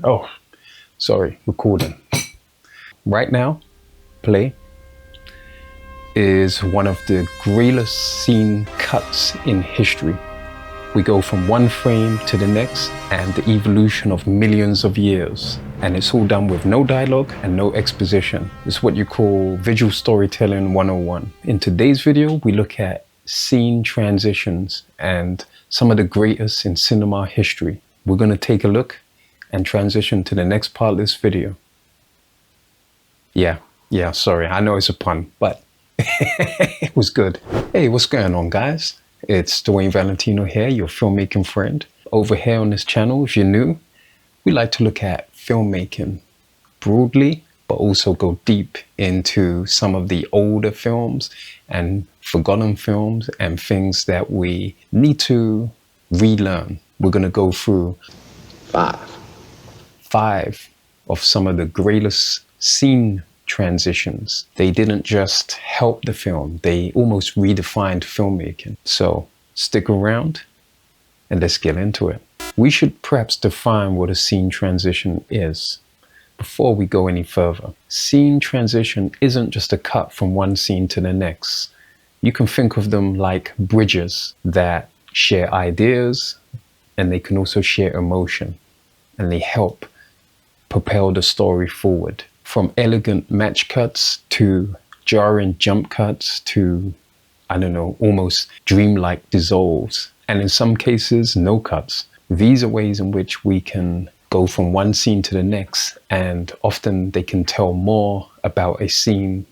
Oh, sorry, recording. Right now, play is one of the greatest scene cuts in history. We go from one frame to the next and the evolution of millions of years. And it's all done with no dialogue and no exposition. It's what you call visual storytelling 101. In today's video, we look at scene transitions and some of the greatest in cinema history. We're going to take a look and transition to the next part of this video. Yeah, sorry, I know it's a pun, but it was good. Hey, what's going on, guys? It's Dwayne Valentino here, your filmmaking friend. Over here on this channel, if you're new, we like to look at filmmaking broadly, but also go deep into some of the older films and forgotten films and things that we need to relearn. We're going to go through five of some of the greatest scene transitions. They didn't just help the film, they almost redefined filmmaking. So stick around and let's get into it. We should perhaps define what a scene transition is before we go any further. Scene transition isn't just a cut from one scene to the next. You can think of them like bridges that share ideas, and they can also share emotion, and they help propel the story forward. From elegant match cuts to jarring jump cuts to, I don't know, almost dreamlike dissolves. And in some cases, no cuts. These are ways in which we can go from one scene to the next, and often they can tell more about a scene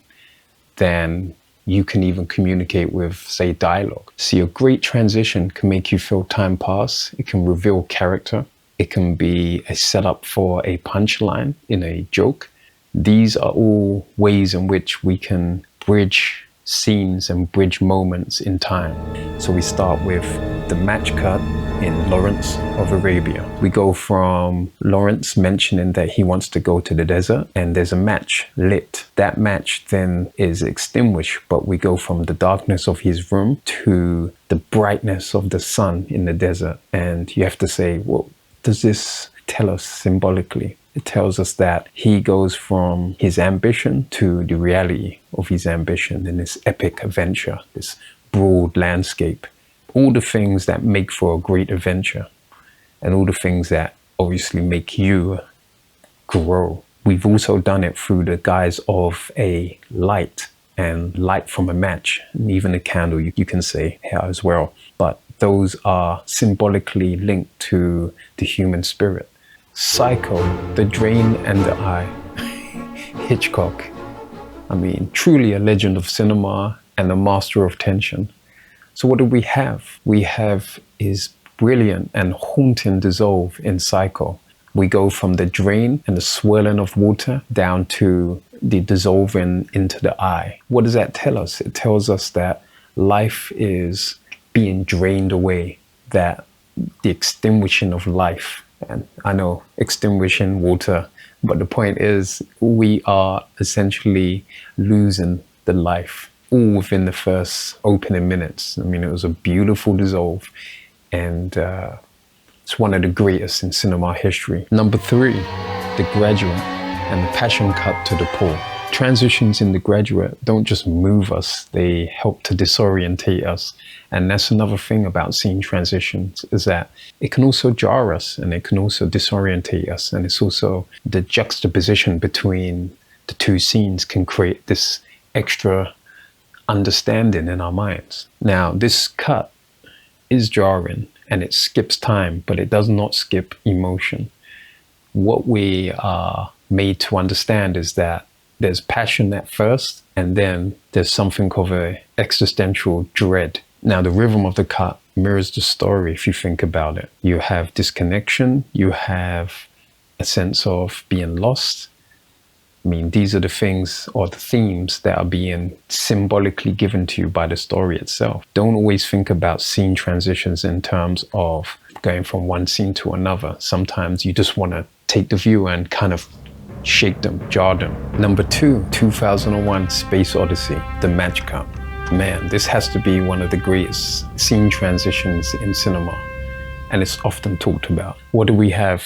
than you can even communicate with, say, dialogue. See, a great transition can make you feel time pass. It can reveal character. It can be a setup for a punchline in a joke. These are all ways in which we can bridge scenes and bridge moments in time. So we start with the match cut in Lawrence of Arabia. We go from Lawrence mentioning that he wants to go to the desert, and there's a match lit. That match then is extinguished, but we go from the darkness of his room to the brightness of the sun in the desert. And you have to say, what does this tell us symbolically? It tells us that he goes from his ambition to the reality of his ambition in this epic adventure, this broad landscape, all the things that make for a great adventure and all the things that obviously make you grow. We've also done it through the guise of a light and light from a match, and even a candle, you can say here as well. But those are symbolically linked to the human spirit. Psycho, The Drain and the Eye, Hitchcock. I mean, truly a legend of cinema and a master of tension. So what do we have? We have his brilliant and haunting dissolve in Psycho. We go from the drain and the swirling of water down to the dissolving into the eye. What does that tell us? It tells us that life is being drained away, that the extinguishing of life. And I know extinguishing water, but the point is we are essentially losing the life all within the first opening minutes. I mean, it was a beautiful dissolve, and it's one of the greatest in cinema history. Number 3, The Graduate and the passion cut to the pool. Transitions in The Graduate don't just move us, they help to disorientate us. And that's another thing about scene transitions, is that it can also jar us and it can also disorientate us. And it's also the juxtaposition between the two scenes can create this extra understanding in our minds. Now, this cut is jarring and it skips time, but it does not skip emotion. What we are made to understand is that there's passion at first, and then there's something of an existential dread. Now, the rhythm of the cut mirrors the story if you think about it. You have disconnection, you have a sense of being lost. I mean, these are the things or the themes that are being symbolically given to you by the story itself. Don't always think about scene transitions in terms of going from one scene to another. Sometimes you just want to take the viewer and kind of shake them, jar them. Number 2, 2001 Space Odyssey, the match cut. Man, this has to be one of the greatest scene transitions in cinema, and it's often talked about. What do we have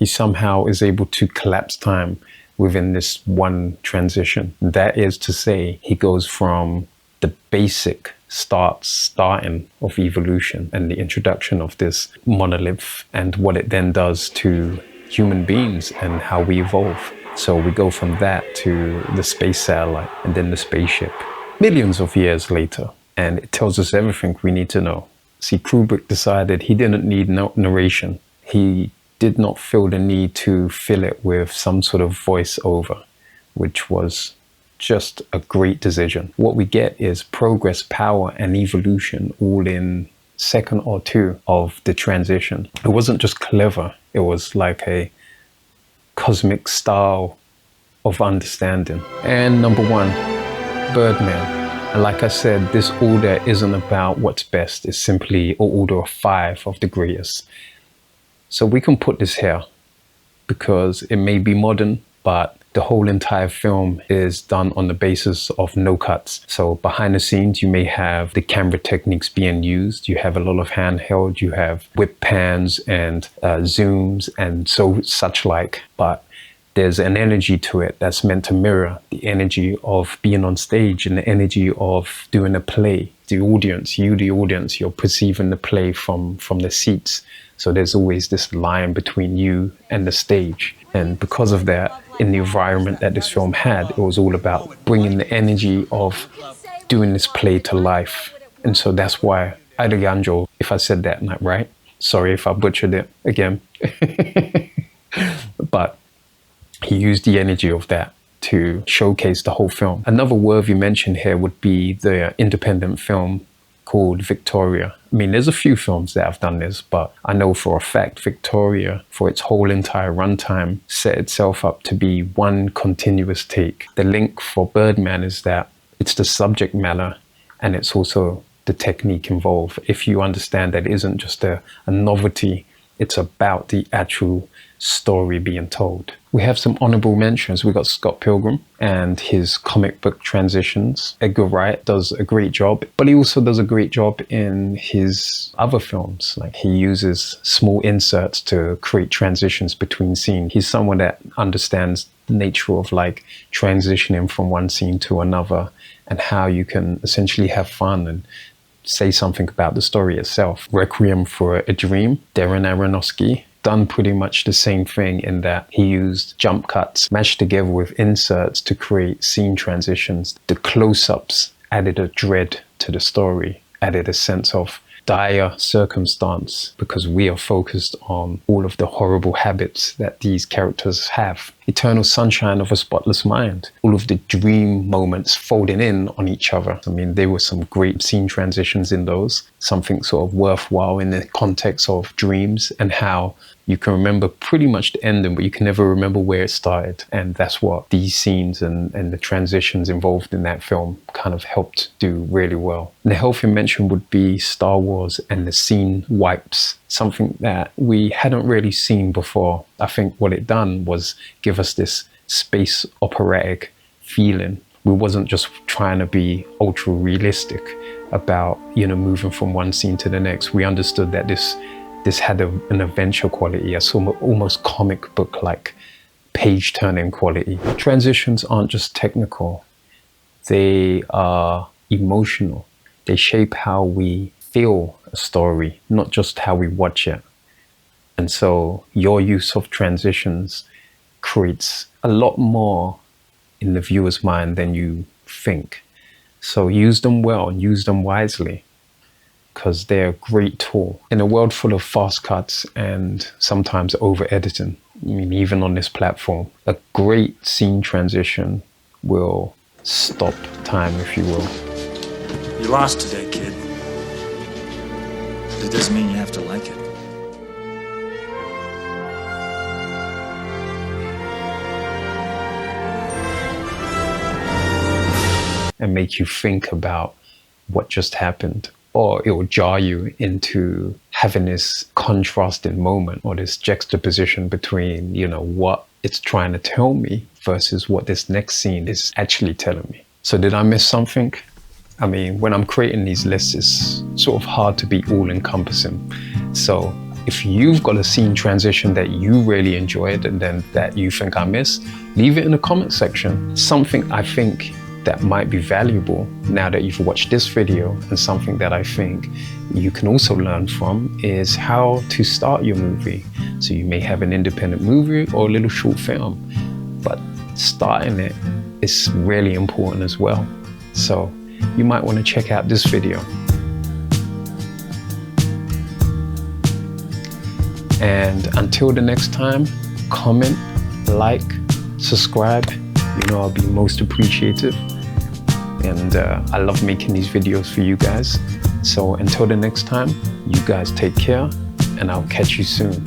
he somehow is able to collapse time within this one transition. That is to say, he goes from the basic starting of evolution and the introduction of this monolith and what it then does to human beings and how we evolve. So we go from that to the space satellite and then the spaceship, millions of years later. And it tells us everything we need to know. See, Kubrick decided he didn't need narration. He did not feel the need to fill it with some sort of voiceover, which was just a great decision. What we get is progress, power, and evolution all in second or two of the transition. It wasn't just clever. It was like a cosmic style of understanding. And number one, Birdman. And like I said, this order isn't about what's best. It's simply an order of 5 of the greatest. So we can put this here because it may be modern, but the whole entire film is done on the basis of no cuts. So behind the scenes, you may have the camera techniques being used. You have a lot of handheld, you have whip pans and zooms and such like. But there's an energy to it that's meant to mirror the energy of being on stage and the energy of doing a play. The audience, you're perceiving the play from the seats. So there's always this line between you and the stage. And because of that, in the environment that this film had, it was all about bringing the energy of doing this play to life. And so that's why Alejandro, if I said that right, sorry if I butchered it again, but he used the energy of that to showcase the whole film. Another worthy mention here would be the independent film called Victoria. I mean, there's a few films that have done this, but I know for a fact Victoria, for its whole entire runtime, set itself up to be one continuous take. The link for Birdman is that it's the subject matter and it's also the technique involved. If you understand that it isn't just a novelty, it's about the actual story being told. We have some honorable mentions. We got Scott Pilgrim and his comic book transitions. Edgar Wright does a great job, but he also does a great job in his other films. Like, he uses small inserts to create transitions between scenes. He's someone that understands the nature of like transitioning from one scene to another and how you can essentially have fun and say something about the story itself. Requiem for a Dream, Darren Aronofsky, done pretty much the same thing in that he used jump cuts mashed together with inserts to create scene transitions. The close-ups added a dread to the story, added a sense of dire circumstance because we are focused on all of the horrible habits that these characters have. Eternal Sunshine of a Spotless Mind, all of the dream moments folding in on each other. I mean, there were some great scene transitions in those, something sort of worthwhile in the context of dreams and how you can remember pretty much the ending, but you can never remember where it started. And that's what these scenes and the transitions involved in that film kind of helped do really well. The healthy mention would be Star Wars and the scene wipes, something that we hadn't really seen before. I think what it done was give us this space operatic feeling. We wasn't just trying to be ultra realistic about, moving from one scene to the next. We understood that this had an adventure quality, a sort of almost comic book-like page-turning quality. Transitions aren't just technical. They are emotional. They shape how we feel a story, not just how we watch it. And so your use of transitions creates a lot more in the viewer's mind than you think. So use them well and use them wisely, because they're a great tool. In a world full of fast cuts and sometimes over editing, I mean, even on this platform, a great scene transition will stop time, if you will. You lost today, kid. But it doesn't mean you have to like it. And make you think about what just happened. Or it will jar you into having this contrasting moment or this juxtaposition between, what it's trying to tell me versus what this next scene is actually telling me. So did I miss something? I mean, when I'm creating these lists, it's sort of hard to be all-encompassing. So If you've got a scene transition that you really enjoyed and then that you think I missed, leave it in the comment section. Something I think that might be valuable now that you've watched this video, and something that I think you can also learn from, is how to start your movie. So you may have an independent movie or a little short film, but starting it is really important as well. So you might want to check out this video. And until the next time, comment, like, subscribe. You know, I'll be most appreciative. And I love making these videos for you guys. So until the next time, you guys take care, and I'll catch you soon.